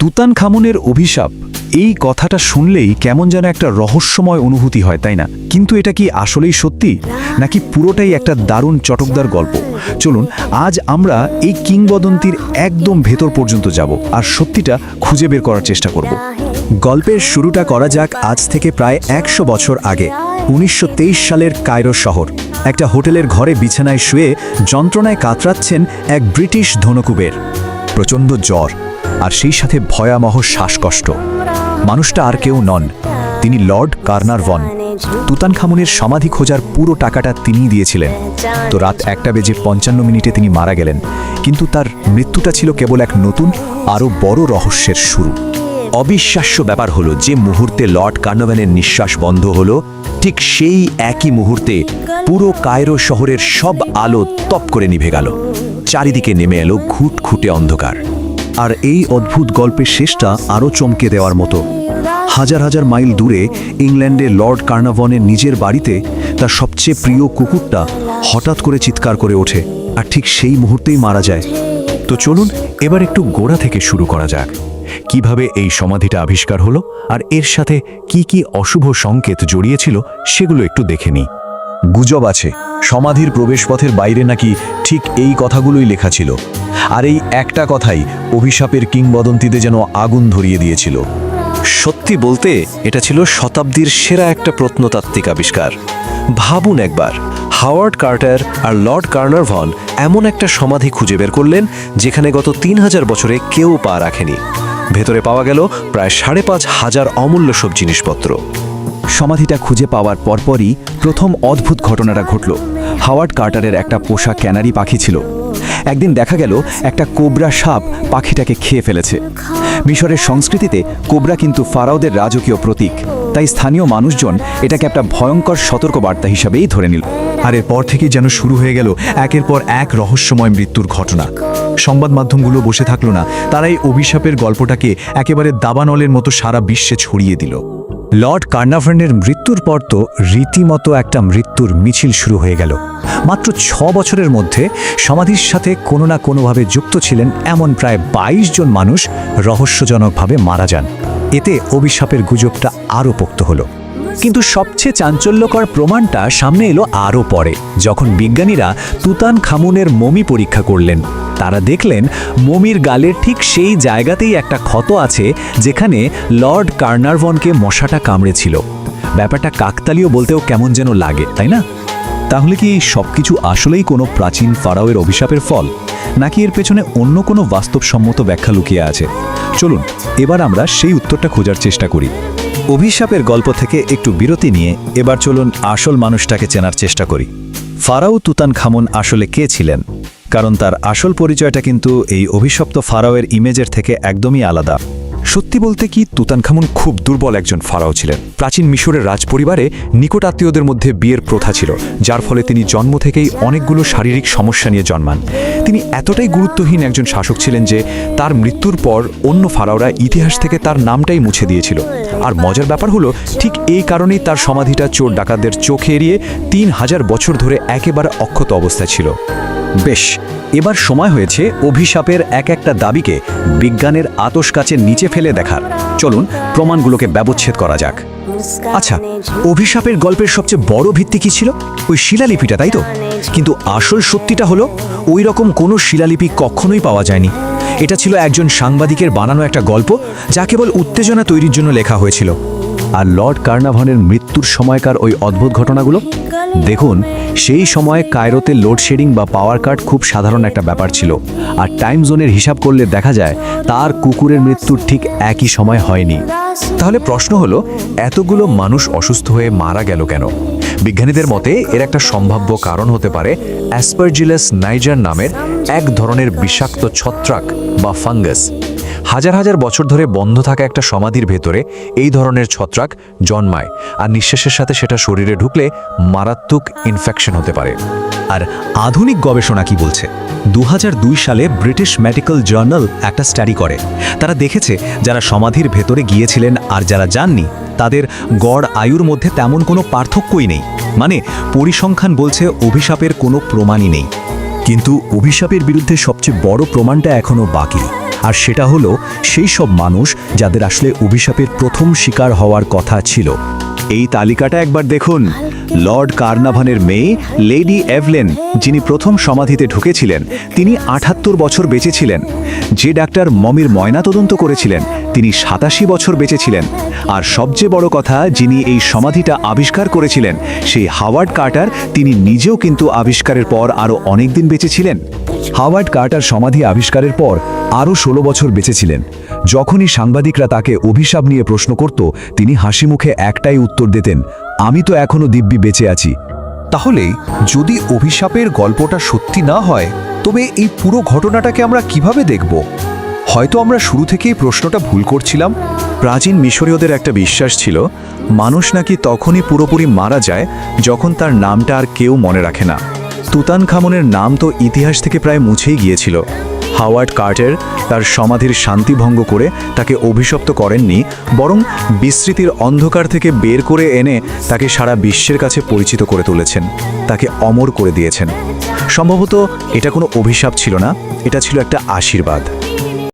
তুতানখামুনের অভিশাপ, এই কথাটা শুনলেই কেমন যেন একটা রহস্যময় অনুভূতি হয়, তাই না? কিন্তু এটা কি আসলেই সত্যি, নাকি পুরোটাই একটা দারুণ চটকদার গল্প? চলুন আজ আমরা এই কিংবদন্তির একদম ভেতর পর্যন্ত যাব আর সত্যিটা খুঁজে বের করার চেষ্টা করব। গল্পের শুরুটা করা যাক আজ থেকে প্রায় ১০০ বছর আগে। ১৯২৩ সালের কায়রো শহর। একটা হোটেলের ঘরে বিছানায় শুয়ে যন্ত্রণায় কাতরাচ্ছেন এক ব্রিটিশ ধনকুবের। প্রচণ্ড জ্বর আর সেই সাথে ভয়াবহ শ্বাসকষ্ট। মানুষটা আর কেউ নন, তিনি লর্ড কার্নারভন। তুতানখামুনের সমাধি খোঁজার পুরো টাকাটা তিনিই দিয়েছিলেন। তো রাত ১:৫৫ তিনি মারা গেলেন, কিন্তু তার মৃত্যুটা ছিল কেবল এক নতুন আরও বড় রহস্যের শুরু। অবিশ্বাস্য ব্যাপার হলো, যে মুহূর্তে লর্ড কার্নারভনের নিঃশ্বাস বন্ধ হলো, ঠিক সেই একই মুহূর্তে পুরো কায়রো শহরের সব আলো তপ করে নিভে গেল। চারিদিকে নেমে এলো ঘুটঘুটে অন্ধকার। আর এই অদ্ভুত গল্পের শেষটা আরও চমকে দেওয়ার মতো। হাজার হাজার মাইল দূরে ইংল্যান্ডে লর্ড কার্নারভনের নিজের বাড়িতে তার সবচেয়ে প্রিয় কুকুরটা হঠাৎ করে চিৎকার করে ওঠে, আর ঠিক সেই মুহূর্তেই মারা যায়। তো চলুন এবার একটু গোড়া থেকে শুরু করা যাক। কিভাবে এই সমাধিটা আবিষ্কার হলো আর এর সাথে কি কি অশুভ সংকেত জড়িয়েছিল সেগুলো একটু দেখে নিই। গুজব আছে সমাধির প্রবেশপথের বাইরে নাকি ঠিক এই কথাগুলোই লেখা ছিল, আর এই একটা কথাই অভিশাপের কিংবদন্তিতে যেন আগুন ধরিয়ে দিয়েছিল। সত্যি বলতে এটা ছিল শতাব্দীর সেরা একটা প্রত্নতাত্ত্বিক আবিষ্কার। ভাবুন একবার, হাওয়ার্ড কার্টার আর লর্ড কার্নারভন এমন একটা সমাধি খুঁজে বের করলেন যেখানে গত ৩০০০ বছরে কেউ পা রাখেনি। ভেতরে পাওয়া গেল প্রায় ৫,৫০০ অমূল্য সব জিনিসপত্র। সমাধিটা খুঁজে পাওয়ার পরপরই প্রথম অদ্ভুত ঘটনাটা ঘটল। হাওয়ার্ড কার্টারের একটা পোষা ক্যানারি পাখি ছিল। একদিন দেখা গেল একটা কোবরা সাপ পাখিটাকে খেয়ে ফেলেছে। মিশরের সংস্কৃতিতে কোবরা কিন্তু ফারাওদের রাজকীয় প্রতীক, তাই স্থানীয় মানুষজন এটাকে একটা ভয়ঙ্কর সতর্কবার্তা হিসাবেই ধরে নিল। আর এরপর থেকেই যেন শুরু হয়ে গেল একের পর এক রহস্যময় মৃত্যুর ঘটনা। সংবাদ মাধ্যমগুলো বসে থাকলো না, তারা এই অভিশাপের গল্পটাকে একেবারে দাবানলের মতো সারা বিশ্বে ছড়িয়ে দিল। লর্ড কার্নারভনের মৃত্যুর পর তো রীতিমতো একটা মৃত্যুর মিছিল শুরু হয়ে গেল। মাত্র ৬ বছরের মধ্যে সমাধির সাথে কোনো না কোনোভাবে যুক্ত ছিলেন এমন প্রায় ২২ জন মানুষ রহস্যজনকভাবে মারা যান। এতে অভিশাপের গুজবটা আরও পোক্ত হলো। কিন্তু সবচেয়ে চাঞ্চল্যকর প্রমাণটা সামনে এলো আরও পরে, যখন বিজ্ঞানীরা তুতানখামুনের মমি পরীক্ষা করলেন। তারা দেখলেন মমির গালের ঠিক সেই জায়গাতেই একটা ক্ষত আছে যেখানে লর্ড কার্নারভনকে মশাটা কামড়েছিল। ব্যাপারটা কাকতালীয় বলতেও কেমন যেন লাগে, তাই না? তাহলে কি সবকিছু আসলেই কোনো প্রাচীন ফারাওয়ের অভিশাপের ফল, নাকি এর পেছনে অন্য কোনো বাস্তবসম্মত ব্যাখ্যা লুকিয়ে আছে? চলুন এবার আমরা সেই উত্তরটা খোঁজার চেষ্টা করি। অভিশাপের গল্প থেকে একটু বিরতি নিয়ে এবার চলুন আসল মানুষটাকে চেনার চেষ্টা করি। ফারাও তুতানখামুন আসলে কে ছিলেন? কারণ তার আসল পরিচয়টা কিন্তু এই অভিশপ্ত ফারাওয়ের ইমেজের থেকে একদমই আলাদা। সত্যি বলতে কি, তুতানখামুন খুব দুর্বল একজন ফারাও ছিলেন। প্রাচীন মিশরের রাজপরিবারে নিকট আত্মীয়দের মধ্যে বিয়ের প্রথা ছিল, যার ফলে তিনি জন্ম থেকেই অনেকগুলো শারীরিক সমস্যা নিয়ে জন্মান। তিনি এতটাই গুরুত্বহীন একজন শাসক ছিলেন যে তার মৃত্যুর পর অন্য ফারাওরা ইতিহাস থেকে তার নামটাই মুছে দিয়েছিল। আর মজার ব্যাপার হলো, ঠিক এই কারণেই তার সমাধিটা চোর ডাকাতদের চোখে এড়িয়ে ৩০০০ বছর ধরে একেবারে অক্ষত অবস্থায় ছিল। বেশ, এবার সময় হয়েছে অভিশাপের এক একটা দাবিকে বিজ্ঞানের আতশ কাচের নিচে ফেলে দেখার। চলুন প্রমাণগুলোকে ব্যবচ্ছেদ করা যাক। আচ্ছা, অভিশাপের গল্পের সবচেয়ে বড় ভিত্তি কি ছিল? ওই শিলালিপিটা, তাই তো? কিন্তু আসল সত্যিটা হলো, ওই রকম কোনো শিলালিপি কখনোই পাওয়া যায়নি। এটা ছিল একজন সাংবাদিকের বানানো একটা গল্প, যা কেবল উত্তেজনা তৈরির জন্য লেখা হয়েছিল। আর লর্ড কার্নারভনের মৃত্যুর সময়কার ওই অদ্ভুত ঘটনাগুলো দেখুন। সেই সময়ে কায়রোতে লোডশেডিং বা পাওয়ার কাট খুব সাধারণ একটা ব্যাপার ছিল, আর টাইম জোনের হিসাব করলে দেখা যায় তার কুকুরের মৃত্যুর ঠিক একই সময় হয়নি। তাহলে প্রশ্ন হলো, এতগুলো মানুষ অসুস্থ হয়ে মারা গেল কেন? বিজ্ঞানীদের মতে এর একটা সম্ভাব্য কারণ হতে পারে অ্যাসপারজিলাস নাইজার নামের এক ধরনের বিষাক্ত ছত্রাক বা ফাঙ্গাস। হাজার হাজার বছর ধরে বন্ধ থাকা একটা সমাধির ভেতরে এই ধরনের ছত্রাক জন্মায়, আর নিঃশ্বাসের সাথে সেটা শরীরে ঢুকলে মারাত্মক ইনফেকশন হতে পারে। আর আধুনিক গবেষণা কি বলছে? ২০০২ সালে ব্রিটিশ মেডিকেল জার্নাল একটা স্টাডি করে। তারা দেখেছে যারা সমাধির ভেতরে গিয়েছিলেন আর যারা যাননি, তাদের গড় আয়ুর মধ্যে তেমন কোনো পার্থক্যই নেই। মানে পরিসংখ্যান বলছে অভিশাপের কোনো প্রমাণই নেই। কিন্তু অভিশাপের বিরুদ্ধে সবচেয়ে বড় প্রমাণটা এখনও বাকি, আর সেটা হলো সেই সব মানুষ যাদের আসলে অভিশাপের প্রথম শিকার হওয়ার কথা ছিল। এই তালিকাটা একবার দেখুন। লর্ড কার্নাভানের মেয়ে লেডি এভলেন, যিনি প্রথম সমাধিতে ঢুকেছিলেন, তিনি ৭৮ বছর বেঁচে ছিলেন। যে ডাক্তার মমির ময়নাতদন্ত করেছিলেন, তিনি ৮৭ বছর বেঁচে ছিলেন। আর সবচেয়ে বড় কথা, যিনি এই সমাধিটা আবিষ্কার করেছিলেন, সেই হাওয়ার্ড কার্টার, তিনি নিজেও কিন্তু আবিষ্কারের পর আরও অনেক দিন বেঁচে ছিলেন। হাওয়ার্ড কার্টার সমাধি আবিষ্কারের পর আরও ১৬ বছর বেঁচে ছিলেন। যখনই সাংবাদিকরা তাকে অভিশাপ নিয়ে প্রশ্ন করত, তিনি হাসি মুখে একটাই উত্তর দিতেন, আমি তো এখনো দিব্যি বেঁচে আছি। তাহলে যদি অভিশাপের গল্পটা সত্যি না হয়, তবে এই পুরো ঘটনাটাকে আমরা কিভাবে দেখব? হয়তো আমরা শুরু থেকেই প্রশ্নটা ভুল করছিলাম। প্রাচীন মিশরীয়দের একটা বিশ্বাস ছিল, মানুষ নাকি তখনই পুরোপুরি মারা যায় যখন তার নামটা আর কেউ মনে রাখে না। তুতানখামনের নাম তো ইতিহাস থেকে প্রায় মুছেই গিয়েছিল। হাওয়ার্ড কার্টার তার সমাধির শান্তি ভঙ্গ করে তাকে অভিশপ্ত করেননি, বরং বিস্মৃতির অন্ধকার থেকে বের করে এনে তাকে সারা বিশ্বের কাছে পরিচিত করে তুলেছেন, তাকে অমর করে দিয়েছেন। সম্ভবত এটা কোনো অভিশাপ ছিল না, এটা ছিল একটা আশীর্বাদ।